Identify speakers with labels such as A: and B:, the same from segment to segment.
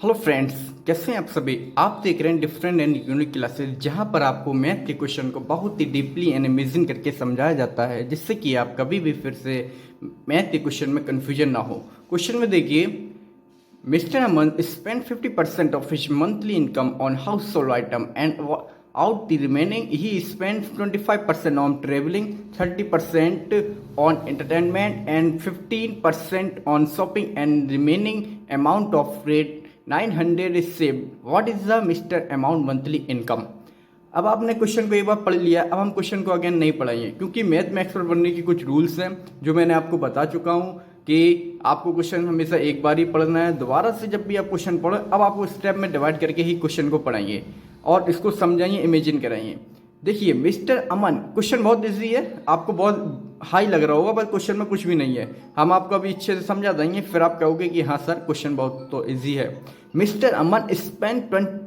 A: Hello friends, कैसे हैं आप सभी। आप देख रहे हैं डिफरेंट एंड यूनिक क्लासेस, जहां पर आपको मैथ के क्वेश्चन को बहुत ही डीपली एंड इमेजिन करके समझाया जाता है, जिससे कि आप कभी भी फिर से मैथ के क्वेश्चन में कन्फ्यूजन ना हो। क्वेश्चन में देखिए, mister Aman spent 50% of his monthly income on household item and out the remaining he spent 25% on traveling, 30% on entertainment and 15% on shopping, and remaining amount of rate 900 is saved. What is the Mr. amount monthly income? अब आपने question को एक बार पढ़ लिया, अब हम question को again नहीं पढ़ाएंगे, क्योंकि मैथ में एक्सपर्ट बनने की कुछ रूल्स हैं जो मैंने आपको बता चुका हूं कि आपको क्वेश्चन हमेशा एक बार ही पढ़ना है। दोबारा से जब भी आप क्वेश्चन पढ़ो, अब आपको स्टेप में डिवाइड करके ही क्वेश्चन को पढ़ाइए और इसको समझाइए, इमेजिन कराइए। देखिए मिस्टर अमन, क्वेश्चन बहुत इजी है, आपको बहुत हाई लग रहा होगा, पर क्वेश्चन में कुछ भी नहीं है। हम आपको अभी अच्छे से समझा देंगे, फिर आप कहोगे कि हाँ सर क्वेश्चन बहुत तो इजी है। Mister Aman spend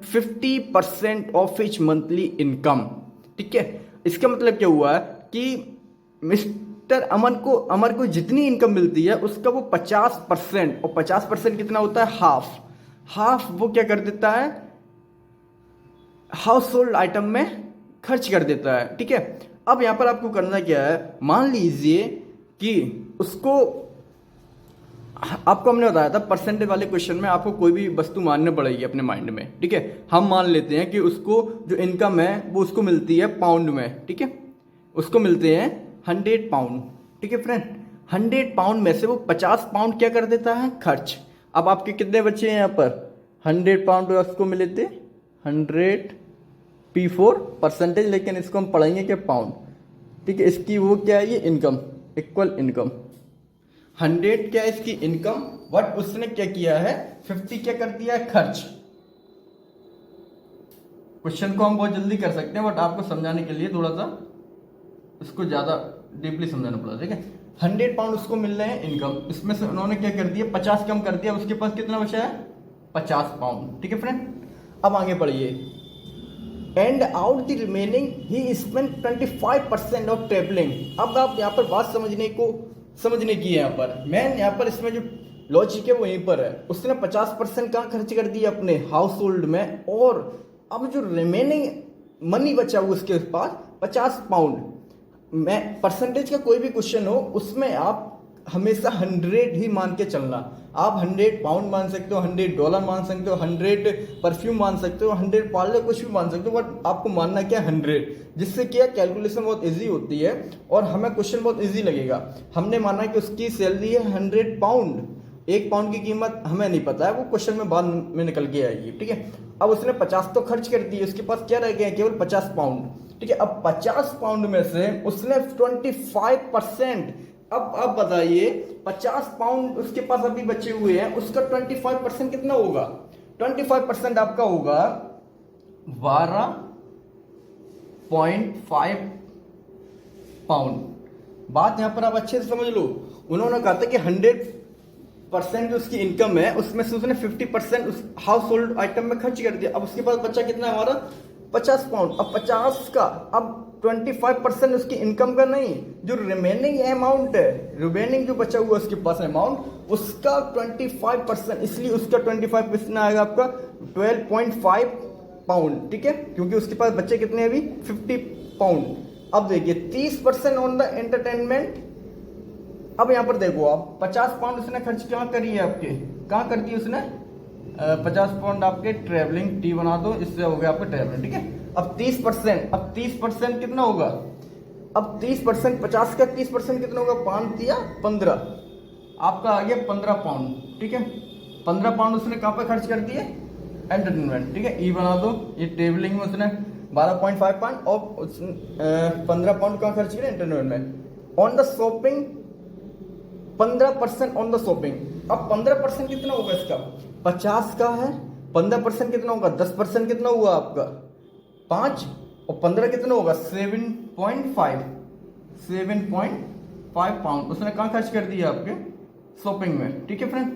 A: 50% of his monthly income. ठीक है, इसका मतलब क्या हुआ कि मिस्टर अमर को जितनी इनकम मिलती है उसका वो 50%, और 50% कितना होता है, हाफ वो क्या कर देता है, हाउस होल्ड आइटम में खर्च कर देता है। ठीक है, अब यहां पर आपको करना क्या है, मान लीजिए कि उसको, आपको हमने बताया था परसेंटेज वाले क्वेश्चन में आपको कोई भी वस्तु माननी पड़ेगी अपने माइंड में। ठीक है, हम मान लेते हैं कि उसको जो इनकम है वो उसको मिलती है पाउंड में। ठीक है, उसको मिलते हैं 100 पाउंड। ठीक है फ्रेंड, 100 पाउंड में से वो 50 पाउंड क्या कर देता है, खर्च। अब आपके कितने बचे हैं यहाँ पर, 100 पाउंड उसको मिले थे 100 P4 परसेंटेज, लेकिन इसको हम पढ़ेंगे क्या, पाउंड। ठीक है, इसकी वो क्या है, ये इनकम, इक्वल इनकम 100 क्या है इसकी इनकम, बट उसने क्या किया है 50 क्या कर दिया है, खर्च। क्वेश्चन को हम बहुत जल्दी कर सकते हैं, बट आपको समझाने के लिए थोड़ा सा इसको ज्यादा डीपली समझाना पड़ा। ठीक है, 100 पाउंड उसको मिल रहे हैं इनकम, इसमें से उन्होंने क्या कर दिया, 50 कम कर दिया, उसके पास कितना बचा है, 50 पाउंड। ठीक है फ्रेंड, अब आगे बढ़िए। And out the remaining he spend 25% of travelling. अब आप यहाँ पर बात समझने की है, यहाँ पर मैं यहाँ पर इसमें जो लॉजिक है वो यहीं पर है। उसने 50% कहाँ खर्च कर दिया, अपने हाउस होल्ड में, और अब जो रिमेनिंग मनी बचा हुआ उसके पास 50 पाउंड। मैं परसेंटेज का कोई भी क्वेश्चन हो उसमें आप हमेशा 100 ही मान के चलना। आप 100 पाउंड मान सकते हो, $100 मान सकते हो, 100 परफ्यूम मान सकते हो, 100 पार्लर, कुछ भी मान सकते हो, बट आपको मानना क्या, 100, जिससे क्या कैलकुलेशन बहुत इजी होती है और हमें क्वेश्चन बहुत इजी लगेगा। हमने माना कि उसकी सैलरी है 100 पाउंड, 1 पाउंड की कीमत हमें नहीं पता है, वो क्वेश्चन में बाद में निकल के आएगी। ठीक है, अब उसने 50 तो खर्च कर दिए, उसके पास क्या रह गए, केवल 50 पाउंड। ठीक है, अब 50 पाउंड में से उसने 25%, अब आप बताइए 50 पाउंड उसके पास अभी बचे हुए हैं, उसका 25% कितना होगा, 25% आपका होगा 12.5 पाउंड। बात यहां पर आप अच्छे से समझ लो, उन्होंने कहा था कि 100% जो उसकी इनकम है उसमें से उसने 50% उस हाउस होल्ड आइटम में खर्च कर दिया। अब उसके पास बचा कितना हमारा, 50 पाउंड। अब 50 का, अब 25% उसकी इनकम का नहीं, जो रिमेनिंग अमाउंट है, रिमेनिंग जो बचा हुआ उसके पास अमाउंट, उसका 25%, इसलिए उसका 25% आएगा आपका 12.5 पाउंड। ठीक है, क्योंकि उसके पास बच्चे कितने अभी, 50 पाउंड। अब देखिए 30% ऑन द एंटरटेनमेंट। अब यहां पर देखो आप, 50 पाउंड उसने खर्च कहाँ करी है, आपके कहाँ कर दी उसने, 50 पाउंड आपके ट्रेवलिंग, टी बना दो, इससे हो गया आपका ट्रेवलिंग। ठीक है, अब 30% कितना होगा, अब 30%, 50 का 30% कितना होगा, 5 दिया 15, आपका आ गया 15 पाउंड। ठीक है, 15 पाउंड उसने कहाँ पे खर्च कर दिए, एंटरटेनमेंट। ठीक है, ई बना दो, ये ट्रेवलिंग में उसने 12.5 पाउंड और 15 पाउंड कहाँ खर्च किया, एंटरटेनमेंट में। On the shopping 15% on the shopping. अब 15% कितना होगा इसका, 50 का है, 15% कितना होगा, 10% कितना हुआ आपका 5, और 15 कितना होगा 7.5 पाउंड उसने कहाँ खर्च कर दिया, आपके शॉपिंग में। ठीक है फ्रेंड,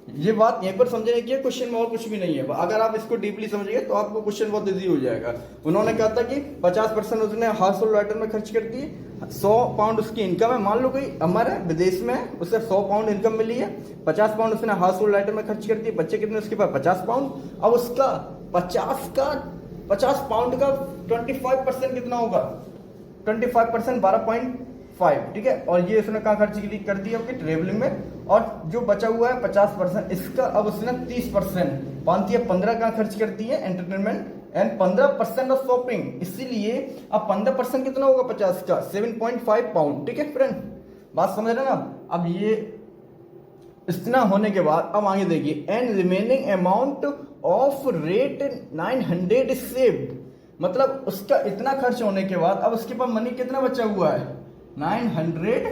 A: ये बात यहीं पर समझने की है, क्वेश्चन में और कुछ भी नहीं है। अगर आप इसको डीपली समझिए तो आपको क्वेश्चन बहुत इजी हो जाएगा। उन्होंने कहा था कि 50% उसने हाउस होल्ड आइटम में खर्च कर दिए, 100 पाउंड उसकी इनकम है, मान लो कोई हमारे विदेश में है, उससे 100 पाउंड इनकम मिली है, 50 पाउंड उसने हाउस होल्ड आइटम में खर्च कर दिए, बच्चे कितने उसके पास 50 पाउंड। अब उसका 50 पाउंड का 25% कितना होगा, 25% 12.5, ठीक है। और ये उसने कहाँ खर्च कर दी आपकी ट्रेवलिंग में। और जो बचा हुआ है 50%, इसका अब उसने 30% 15 कहाँ खर्च कर दी है एंटरटेनमेंट एंड 15% ऑफ शॉपिंग। इसीलिए अब 15% कितना होगा 50 का 7.5 पाउंड, ठीक है फ्रेंड, बात समझ रहे हैं ना। अब ये इतना होने के बाद अब आगे देखिए, and remaining amount of rate 900 is saved, मतलब उसका इतना खर्च होने के बाद अब उसके पास मनी कितना बचा हुआ है, 900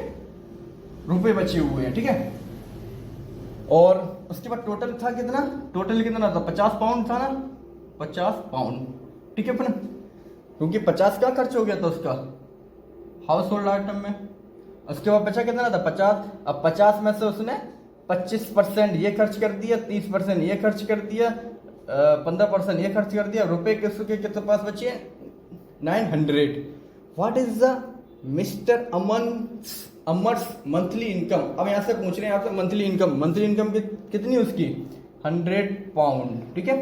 A: रुपए बचे हुए हैं, ठीक है। और उसके बाद टोटल था कितना, टोटल कितना था 50 पाउंड था ना, 50 पाउंड, ठीक है फ्रेंड, क्योंकि 50 का खर्च हो गया था उसका हाउस होल्ड आइटम में। उसके बाद बचा कितना था 50। अब 50 में से उसने 25% ये खर्च कर दिया, 30% ये खर्च कर दिया, 15% ये खर्च कर दिया, रुपए किसके पास बचे 900। What is the mister अमर्स monthly income. अब यहां से पूछ रहे हैं आपसे मंथली इनकम कितनी उसकी 100 पाउंड, ठीक है।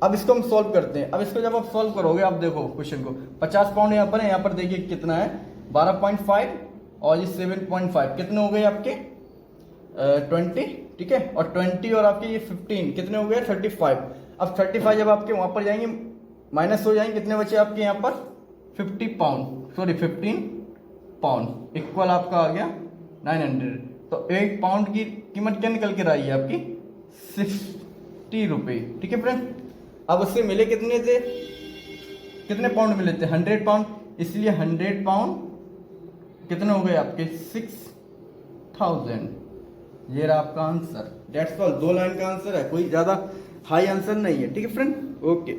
A: अब इसको हम सॉल्व करते हैं। अब इसको जब आप सॉल्व करोगे, आप देखो क्वेश्चन को, 50 पाउंड यहाँ पर है, यहाँ पर देखिए कितना है 12.5 और ये 7.5 कितने हो गए आपके 20, ठीक है। और 20 और आपके ये 15 कितने हो गए 35। अब 35 जब आपके वहां पर जाएंगे माइनस हो जाएंगे, कितने बचे आपके यहाँ पर 15 पाउंड इक्वल आपका आ गया 900। तो एक पाउंड की कीमत क्या निकल के रही है आपकी 60 रुपये, ठीक है फ्रेंड। अब उससे मिले कितने थे, कितने पाउंड मिले थे 100 पाउंड, इसलिए 100 पाउंड कितने हो गए आपके 6000। ये रहा आपका आंसर, डेट्स ऑल, 2 लाइन का आंसर है, कोई ज्यादा हाई आंसर नहीं है, ठीक है फ्रेंड, ओके।